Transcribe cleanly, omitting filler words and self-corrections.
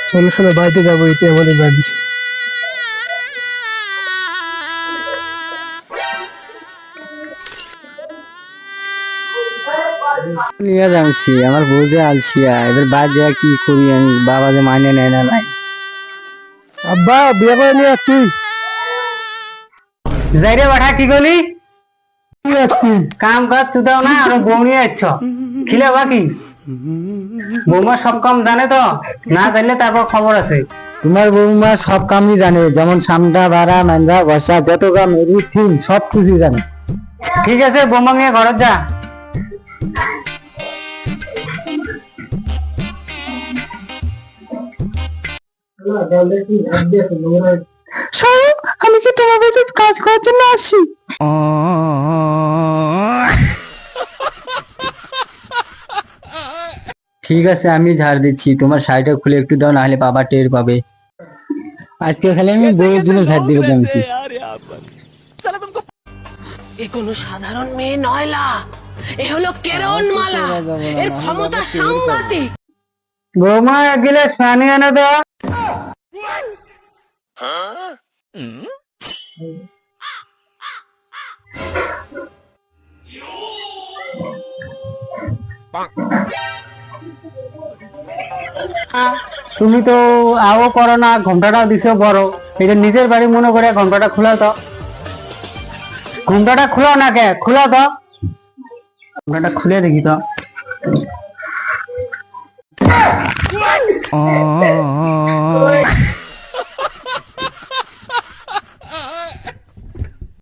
চলো শোনো, বাড়িতে যাবো, এতে আমাদের বাড়ি। নিয়ে যাচ্ছি, আমার বউ যে আলসিয়া, এবার বাদ যা কি করি আমি, বাবা যে মানে নেয় না নাই। আব্বা বিয়ে করে নিয়ে আসছি। যাই রে বাঠা, কি করলি? নিয়ে আসছি। কাম কাজ চুদাও না, আর বউ নিয়ে আসছ, খিলে বাকি বৌমা সব কাম জানে তো? না জানলে তারপর খবর আছে। তোমার বৌমা সব কামই জানে, যেমন সামটা ভাড়া মান্দা বসা যত কাম এভরিথিং সব কিছু জানে। ঠিক আছে, বৌমা নিয়ে ঘরে যা। আমি কি তোমার বাড়িতে কাজ করার জন্য আসি? ঠিক আছে, আমি ঝাড় দিচ্ছি, তোমার শাড়িটা খুলে একটু দাও, নাহলে বাবা টের পাবে। আজকে খালি আমি বউয়ের জন্য ঝাড় দিতে জানছি। এ কোনো সাধারণ মেয়ে নয় লা, এ হলো কেরণমালা, এর ক্ষমতা সাংঘাতিক। বৌমা এক গিলাস পানি এনে দাও। তুমি তো আও করো না, ঘন্টাটা দিছো বড়, এটা নিজের বাড়ি মনে করে ঘন্টাটা খোলা তো। ঘন্টাটা খুলো না, কে খোলা তো, ঘন্টাটা খুলে দেখি তো।